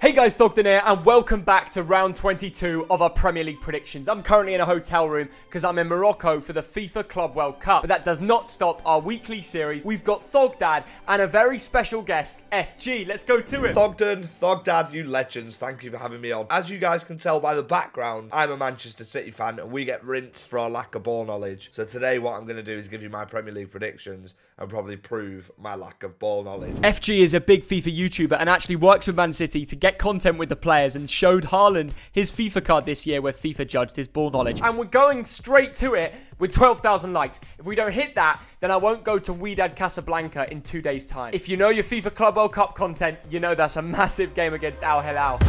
Hey guys, Thogden here, and welcome back to round 22 of our Premier League predictions. I'm currently in a hotel room because I'm in Morocco for the FIFA Club World Cup. But that does not stop our weekly series. We've got Thogdad and a very special guest, FG. Let's go to it. Thogdad, you legends. Thank you for having me on. As you guys can tell by the background, I'm a Manchester City fan and we get rinsed for our lack of ball knowledge. So today what I'm going to do is give you my Premier League predictions and probably prove my lack of ball knowledge. FG is a big FIFA YouTuber and actually works with Man City to get content with the players, and showed Haaland his FIFA card this year where FIFA judged his ball knowledge. And we're going straight to it with 12,000 likes. If we don't hit that, then I won't go to Wydad Casablanca in 2 days' time. If you know your FIFA Club World Cup content, you know that's a massive game against Al Hilal.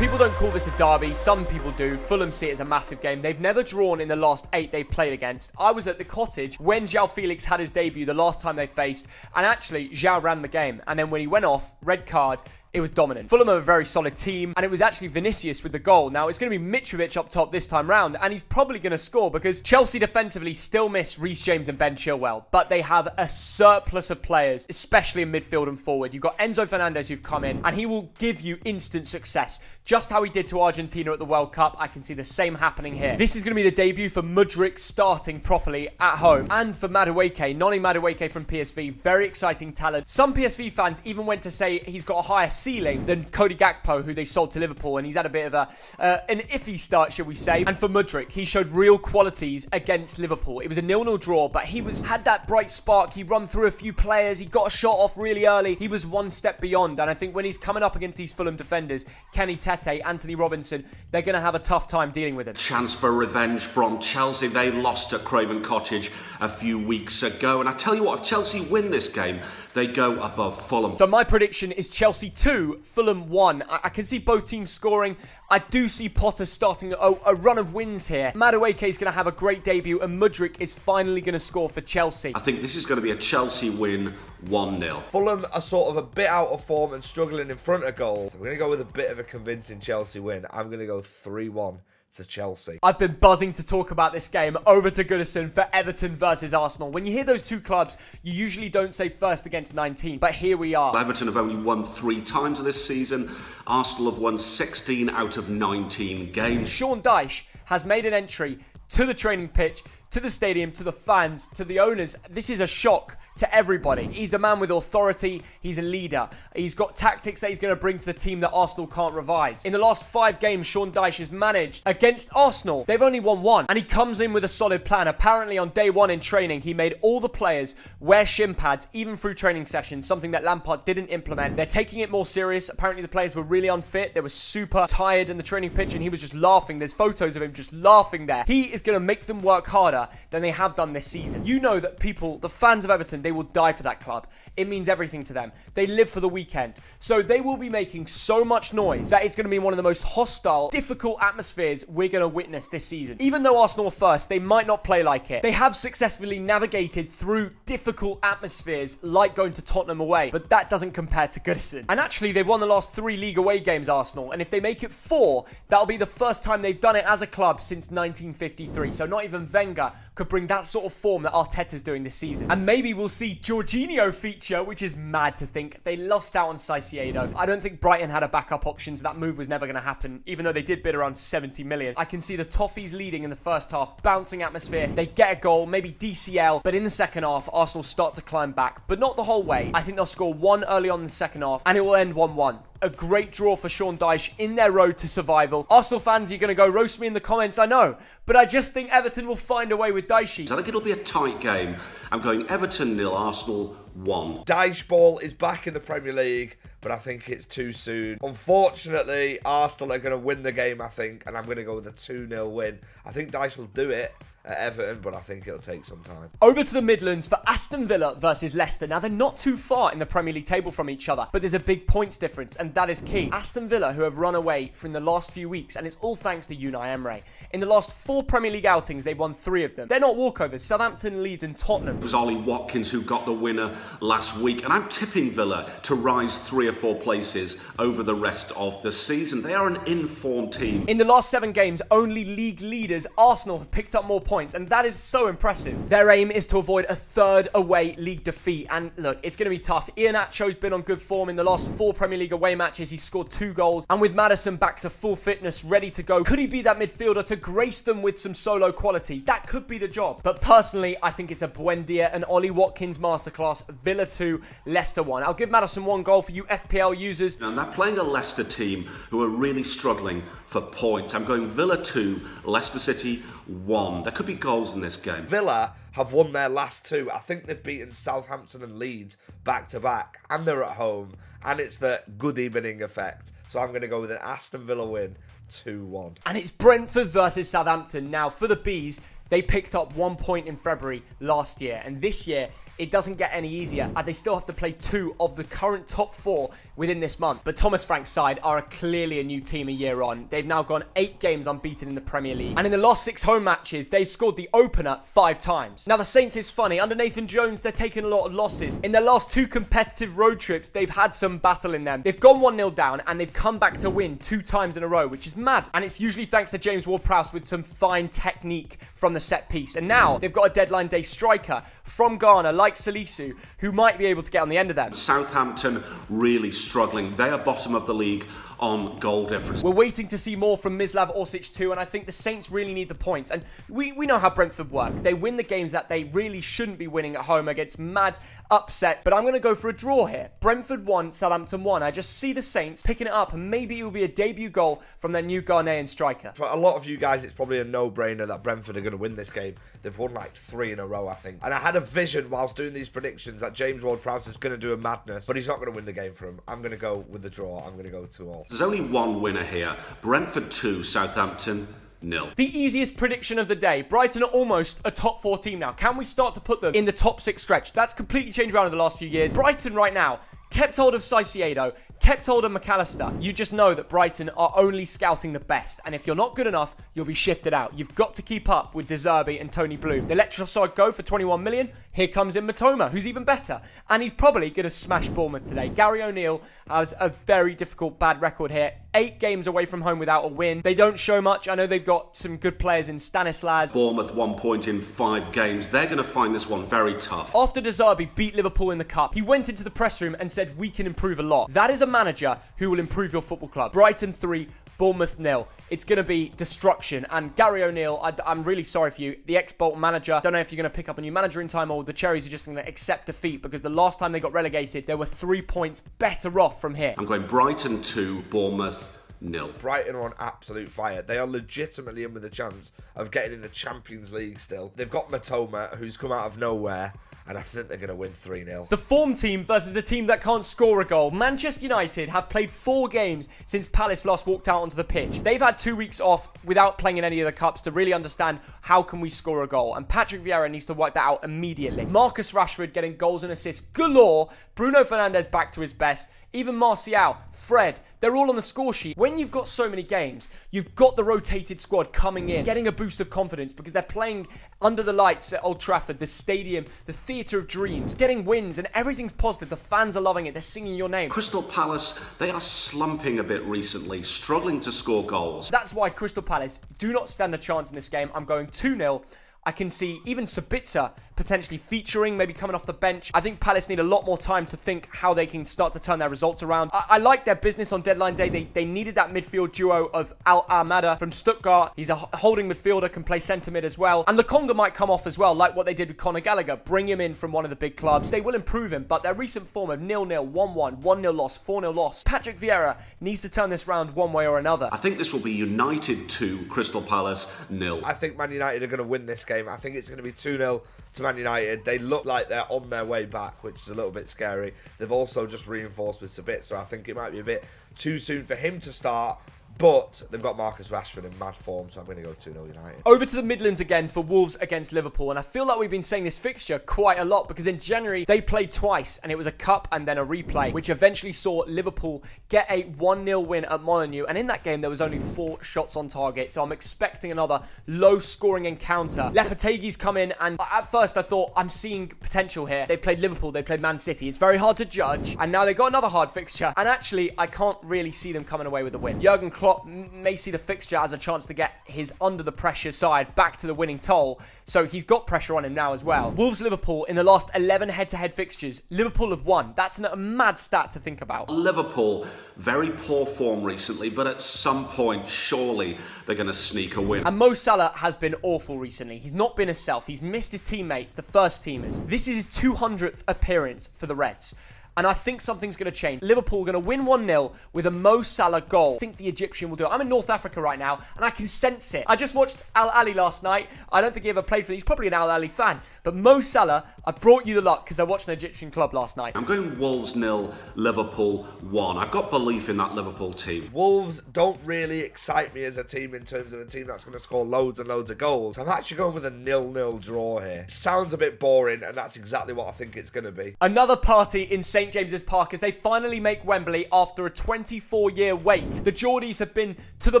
People don't call this a derby, some people do. Fulham see it as a massive game. They've never drawn in the last 8 they've played against. I was at the Cottage when João Felix had his debut the last time they faced, and actually João ran the game, and then when he went off, red card, it was dominant. Fulham are a very solid team, and it was actually Vinicius with the goal. Now, it's going to be Mitrovic up top this time round, and he's probably going to score because Chelsea defensively still miss Reece James and Ben Chilwell, but they have a surplus of players, especially in midfield and forward. You've got Enzo Fernandez who've come in, and he will give you instant success. Just how he did to Argentina at the World Cup, I can see the same happening here. This is going to be the debut for Mudryk starting properly at home, and for Madueke, Noni Madueke from PSV, very exciting talent. Some PSV fans even went to say he's got a higher ceiling than Cody Gakpo, who they sold to Liverpool, and he's had a bit of an iffy start, shall we say. And for Mudryk, he showed real qualities against Liverpool. It was a 0-0 draw, but he had that bright spark. He run through a few players, he got a shot off really early. He was one step beyond, and I think when he's coming up against these Fulham defenders, Kenny Tete, Anthony Robinson, they're going to have a tough time dealing with him. Chance for revenge from Chelsea. They lost at Craven Cottage a few weeks ago, and I tell you what, if Chelsea win this game, they go above Fulham. So my prediction is Chelsea 2, Fulham 1. I can see both teams scoring. I do see Potter starting a run of wins here. Madueke is going to have a great debut, and Mudryk is finally going to score for Chelsea. I think this is going to be a Chelsea win, 1-0. Fulham are sort of a bit out of form and struggling in front of goals. So we're going to go with a bit of a convincing Chelsea win. I'm going to go 3-1. To Chelsea. I've been buzzing to talk about this game. Over to Goodison for Everton versus Arsenal. When you hear those two clubs, you usually don't say first against 19, but here we are. Everton have only won 3 times this season. Arsenal have won 16 out of 19 games. Sean Dyche has made an entry to the training pitch, to the stadium, to the fans, to the owners. This is a shock to everybody. He's a man with authority. He's a leader. He's got tactics that he's going to bring to the team that Arsenal can't revise. In the last 5 games, Sean Dyche has managed against Arsenal. They've only won 1, and he comes in with a solid plan. Apparently, on day 1 in training, he made all the players wear shin pads, even through training sessions, something that Lampard didn't implement. They're taking it more serious. Apparently, the players were really unfit. They were super tired in the training pitch, and he was just laughing. There's photos of him just laughing there. He is going to make them work harder than they have done this season. You know that people, the fans of Everton, they will die for that club. It means everything to them. They live for the weekend. So they will be making so much noise that it's going to be one of the most hostile, difficult atmospheres we're going to witness this season. Even though Arsenal are first, they might not play like it. They have successfully navigated through difficult atmospheres like going to Tottenham away, but that doesn't compare to Goodison. And actually, they've won the last 3 league away games, Arsenal, and if they make it 4, that'll be the first time they've done it as a club since 1953. So not even Wenger could bring that sort of form that Arteta's doing this season. And maybe we'll see Jorginho feature, which is mad to think. They lost out on Caicedo. I don't think Brighton had a backup option, so that move was never going to happen, even though they did bid around 70 million. I can see the Toffees leading in the first half, bouncing atmosphere. They get a goal, maybe DCL, but in the second half, Arsenal start to climb back, but not the whole way. I think they'll score 1 early on in the second half, and it will end 1-1. A great draw for Sean Dyche in their road to survival. Arsenal fans, you're going to go roast me in the comments, I know, but I just think Everton will find a way with Dyche. I think it'll be a tight game. I'm going Everton 0, Arsenal 1. Dyche ball is back in the Premier League, but I think it's too soon. Unfortunately, Arsenal are going to win the game, I think, and I'm going to go with a 2-0 win. I think Dyche will do it at Everton, but I think it'll take some time. Over to the Midlands for Aston Villa versus Leicester. Now, they're not too far in the Premier League table from each other, but there's a big points difference, and that is key. Aston Villa, who have run away from the last few weeks, and it's all thanks to Unai Emery. In the last 4 Premier League outings, they've won 3 of them. They're not walkovers. Southampton, Leeds, and Tottenham. It was Ollie Watkins who got the winner last week, and I'm tipping Villa to rise 3 or 4 places over the rest of the season. They are an informed team. In the last 7 games, only league leaders Arsenal have picked up more points points, and that is so impressive. Their aim is to avoid a third away league defeat, and look, it's going to be tough. Iheanacho's been on good form in the last 4 Premier League away matches. He's scored 2 goals, and with Maddison back to full fitness, ready to go, could he be that midfielder to grace them with some solo quality? That could be the job. But personally, I think it's a Buendia and Ollie Watkins masterclass. Villa 2, Leicester 1. I'll give Maddison 1 goal for you FPL users. And they're playing a Leicester team who are really struggling for points. I'm going Villa 2, Leicester City 1. There could be goals in this game. Villa have won their last 2. I think they've beaten Southampton and Leeds back to back, and they're at home, and it's the good evening effect. So I'm going to go with an Aston Villa win, 2-1. And it's Brentford versus Southampton. Now, for the Bees, they picked up 1 point in February last year, and this year it doesn't get any easier, and they still have to play 2 of the current top 4 within this month. But Thomas Frank's side are clearly a new team a year on. They've now gone 8 games unbeaten in the Premier League, and in the last 6 home matches, they've scored the opener 5 times. Now, the Saints is funny. Under Nathan Jones, they're taking a lot of losses. In their last 2 competitive road trips, they've had some battle in them. They've gone 1-0 down, and they've come back to win 2 times in a row, which is mad. And it's usually thanks to James Ward-Prowse with some fine technique from the set piece. And now they've got a deadline day striker from Ghana, like Salisu, who might be able to get on the end of them. Southampton really struggling. They are bottom of the league on goal difference. We're waiting to see more from Mislav Orsic too, and I think the Saints really need the points. And we know how Brentford work. They win the games that they really shouldn't be winning at home against mad upsets. But I'm going to go for a draw here. Brentford 1, Southampton 1. I just see the Saints picking it up, and maybe it will be a debut goal from their new Ghanaian striker. For a lot of you guys, it's probably a no-brainer that Brentford are going to win this game. They've won like 3 in a row, I think. And I had a vision whilst doing these predictions that James Ward-Prowse is going to do a madness, but he's not going to win the game for him. I'm going to go with the draw. I'm going to go 2-2. There's only one winner here. Brentford 2, Southampton 0. The easiest prediction of the day. Brighton are almost a top 4 team now. Can we start to put them in the top 6 stretch? That's completely changed around in the last few years. Brighton right now kept hold of Caicedo, kept hold of McAllister. You just know that Brighton are only scouting the best, and if you're not good enough, you'll be shifted out. You've got to keep up with De Zerbi and Tony Bloom. They let Trossard go for 21 million. Here comes in Matoma, who's even better, and he's probably going to smash Bournemouth today. Gary O'Neill has a very difficult, bad record here. 8 games away from home without a win. They don't show much. I know they've got some good players in Stanislas. Bournemouth 1 point in 5 games. They're going to find this one very tough. After De Zerbi beat Liverpool in the Cup, he went into the press room and said, we can improve a lot. That is a manager who will improve your football club. Brighton 3, Bournemouth 0. It's going to be destruction. And Gary O'Neill, I'm really sorry for you. The ex-Bolton manager. Don't know if you're going to pick up a new manager in time, or the Cherries are just going to accept defeat, because the last time they got relegated, they were 3 points better off from here. I'm going Brighton 2, Bournemouth 0. Brighton are on absolute fire. They are legitimately in with a chance of getting in the Champions League still. They've got Matoma, who's come out of nowhere, and I think they're going to win 3-0. The form team versus the team that can't score a goal. Manchester United have played 4 games since Palace last walked out onto the pitch. They've had 2 weeks off without playing in any of the cups to really understand how can we score a goal. And Patrick Vieira needs to wipe that out immediately. Marcus Rashford getting goals and assists galore. Bruno Fernandes back to his best. Even Martial, Fred, they're all on the score sheet. When you've got so many games, you've got the rotated squad coming in, getting a boost of confidence, because they're playing under the lights at Old Trafford, the stadium, the theatre of dreams, getting wins, and everything's positive. The fans are loving it. They're singing your name. Crystal Palace, they are slumping a bit recently, struggling to score goals. That's why Crystal Palace do not stand a chance in this game. I'm going 2-0. I can see even Sabitzer potentially featuring, maybe coming off the bench. I think Palace need a lot more time to think how they can start to turn their results around. I like their business on deadline day. They needed that midfield duo of Al Ahmada from Stuttgart. He's a holding midfielder, can play centre mid as well. And Lokonga might come off as well, like what they did with Conor Gallagher. Bring him in from one of the big clubs. They will improve him, but their recent form of 0-0, 1-1, 1-0 loss, 4-0 loss. Patrick Vieira needs to turn this round one way or another. I think this will be United 2, Crystal Palace 0. I think Man United are going to win this game. I think it's going to be 2-0 to Man United. They look like they're on their way back, which is a little bit scary. They've also just reinforced with Sabitzer, so I think it might be a bit too soon for him to start. But they've got Marcus Rashford in mad form, so I'm going to go 2-0 United. Over to the Midlands again for Wolves against Liverpool. And I feel like we've been saying this fixture quite a lot, because in January, they played twice, and it was a cup and then a replay, which eventually saw Liverpool get a 1-0 win at Molineux. And in that game, there was only 4 shots on target, so I'm expecting another low-scoring encounter. Lopetegui's come in, and at first I thought, I'm seeing potential here. They played Liverpool, they played Man City. It's very hard to judge, and now they got another hard fixture. And actually, I can't really see them coming away with a win. Jurgen Klopp Klopp may see the fixture as a chance to get his under the pressure side back to the winning toll. So he's got pressure on him now as well. Wolves-Liverpool in the last 11 head-to-head fixtures, Liverpool have won. That's a mad stat to think about. Liverpool, very poor form recently, but at some point, surely they're going to sneak a win. And Mo Salah has been awful recently. He's not been himself. He's missed his teammates, the first teamers. This is his 200th appearance for the Reds. And I think something's going to change. Liverpool are going to win 1-0 with a Mo Salah goal. I think the Egyptian will do it. I'm in North Africa right now, and I can sense it. I just watched Al Ahly last night. I don't think he ever played for them. He's probably an Al Ahly fan. But Mo Salah, I brought you the luck because I watched an Egyptian club last night. I'm going Wolves 0, Liverpool 1. I've got belief in that Liverpool team. Wolves don't really excite me as a team in terms of a team that's going to score loads and loads of goals. I'm actually going with a 0-0 draw here. Sounds a bit boring, and that's exactly what I think it's going to be. Another party in St. James's Park as they finally make Wembley after a 24-year wait. The Geordies have been to the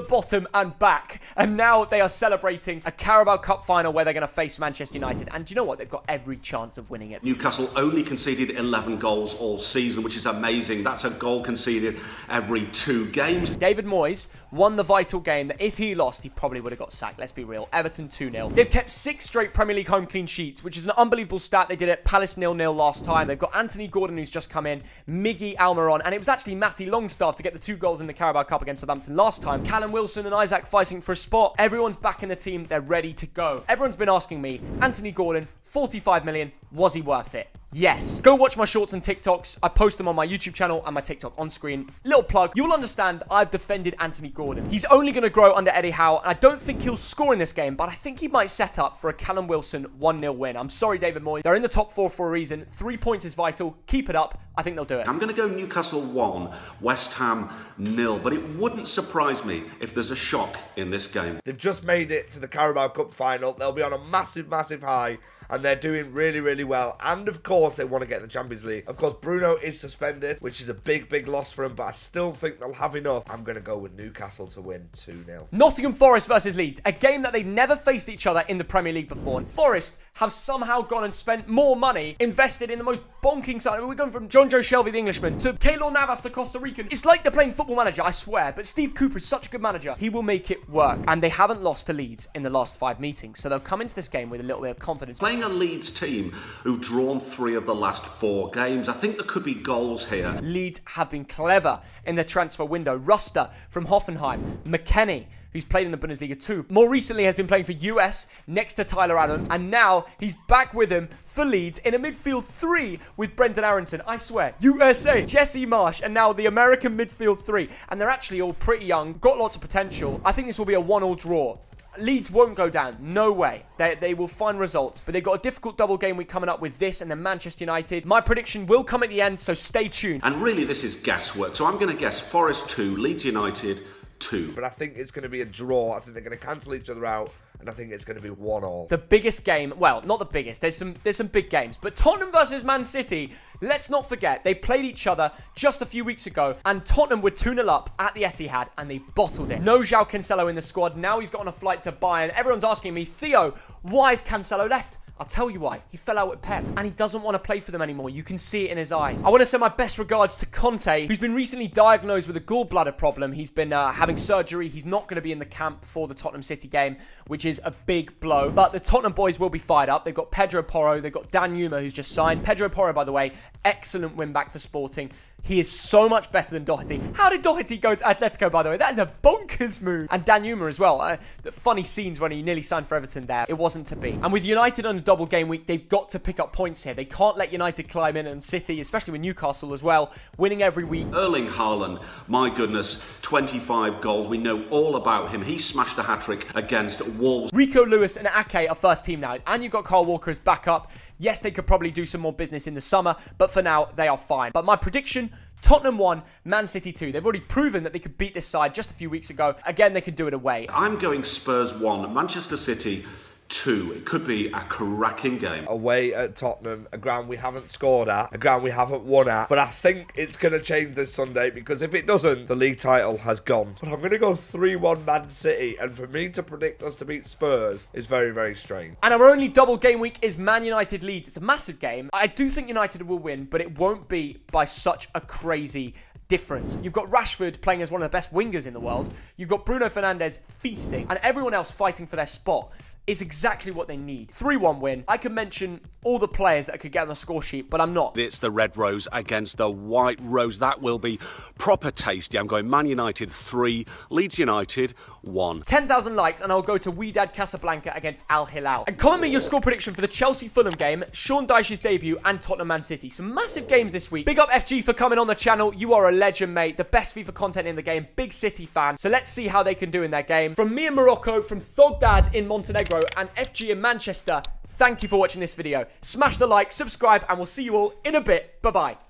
bottom and back, and now they are celebrating a Carabao Cup final where they're going to face Manchester United. And do you know what? They've got every chance of winning it. Newcastle only conceded 11 goals all season, which is amazing. That's a goal conceded every 2 games. David Moyes won the vital game that if he lost, he probably would have got sacked. Let's be real. Everton 2-0. They've kept 6 straight Premier League home clean sheets, which is an unbelievable stat. They did it Palace 0-0 last time. They've got Anthony Gordon, who's just come in, Miggy Almiron, and it was actually Matty Longstaff to get the 2 goals in the Carabao Cup against Southampton last time. Callum Wilson and Isaac fighting for a spot. Everyone's back in the team. They're ready to go. Everyone's been asking me, Anthony Gordon, 45 million, was he worth it? Yes. Go watch my shorts and TikToks. I post them on my YouTube channel and my TikTok on screen. Little plug. You'll understand I've defended Anthony Gordon. He's only going to grow under Eddie Howe, and I don't think he'll score in this game, but I think he might set up for a Callum Wilson 1-0 win. I'm sorry, David Moyes. They're in the top 4 for a reason. 3 points is vital. Keep it up. I think they'll do it. I'm going to go Newcastle 1, West Ham 0, but it wouldn't surprise me if there's a shock in this game. They've just made it to the Carabao Cup final. They'll be on a massive, massive high, and they're doing really, really well. And of course, they want to get in the Champions League. Of course, Bruno is suspended, which is a big, big loss for him, but I still think they'll have enough. I'm going to go with Newcastle to win 2-0. Nottingham Forest versus Leeds, a game that they've never faced each other in the Premier League before. And Forest have somehow gone and spent more money, invested in the most bonking side. We're going from John Joe Shelby, the Englishman, to Keylor Navas, the Costa Rican. It's like they're playing Football Manager, I swear. But Steve Cooper is such a good manager. He will make it work. And they haven't lost to Leeds in the last 5 meetings. So they'll come into this game with a little bit of confidence. Playing a Leeds team who've drawn 3 of the last 4 games, I think there could be goals here. Leeds have been clever in their transfer window. Ruster from Hoffenheim, McKennie, who's played in the Bundesliga too. More recently has been playing for US next to Tyler Adams, and now he's back with him for Leeds in a midfield 3 with Brendan Aronson. I swear, USA, Jesse Marsh, and now the American midfield 3. And they're actually all pretty young, got lots of potential. I think this will be a 1-1 draw. Leeds won't go down. No way. They will find results. But they've got a difficult double game week coming up with this and then Manchester United. My prediction will come at the end, so stay tuned. And really, this is guesswork. So I'm going to guess Forest 2, Leeds United 2. But I think it's going to be a draw. I think they're going to cancel each other out, and I think it's going to be 1-1. The biggest game, well, not the biggest. There's some big games. But Tottenham versus Man City, let's not forget, they played each other just a few weeks ago, and Tottenham were 2-0 up at the Etihad, and they bottled it. No João Cancelo in the squad. Now he's got on a flight to Bayern. Everyone's asking me, Theo, why is Cancelo left? I'll tell you why. He fell out with Pep, and he doesn't want to play for them anymore. You can see it in his eyes. I want to send my best regards to Conte, who's been recently diagnosed with a gallbladder problem. He's been having surgery. He's not going to be in the camp for the Tottenham City game, which is a big blow. But the Tottenham boys will be fired up. They've got Pedro Porro. They've got Dan Numa, who's just signed. Pedro Porro, by the way, excellent win back for Sporting. He is so much better than Doherty. How did Doherty go to Atletico, by the way? That is a bonkers move. And Dan Numa as well. The funny scenes when he nearly signed for Everton there. It wasn't to be. And with United on a double game week, they've got to pick up points here. They can't let United climb in, and City, especially with Newcastle as well, winning every week. Erling Haaland, my goodness, 25 goals. We know all about him. He smashed a hat-trick against Wolves. Rico Lewis and Ake are first team now. And you've got Kyle Walker as backup. Yes, they could probably do some more business in the summer, but for now, they are fine. But my prediction, Tottenham 1, Man City 2. They've already proven that they could beat this side just a few weeks ago. Again, they could do it away. I'm going Spurs 1, Manchester City 2. It could be a cracking game. Away at Tottenham, a ground we haven't scored at, a ground we haven't won at. But I think it's going to change this Sunday, because if it doesn't, the league title has gone. But I'm going to go 3-1 Man City, and for me to predict us to beat Spurs is very, very strange. And our only double game week is Man United Leeds. It's a massive game. I do think United will win, but it won't be by such a crazy difference. You've got Rashford playing as one of the best wingers in the world. You've got Bruno Fernandes feasting, and everyone else fighting for their spot. Is exactly what they need. 3-1 win. I could mention all the players that I could get on the score sheet, but I'm not. It's the Red Rose against the White Rose. That will be proper tasty. I'm going Man United 3, Leeds United 1. 10,000 likes and I'll go to Wydad Casablanca against Al Hilal. And comment me your score prediction for the Chelsea-Fulham game, Sean Dyche's debut, and Tottenham Man City. Some massive games this week. Big up FG for coming on the channel. You are a legend, mate. The best FIFA content in the game. Big City fan. So let's see how they can do in their game. From me in Morocco, from Thogdad in Montenegro, and FG in Manchester, thank you for watching this video. Smash the like, subscribe, and we'll see you all in a bit. Bye-bye.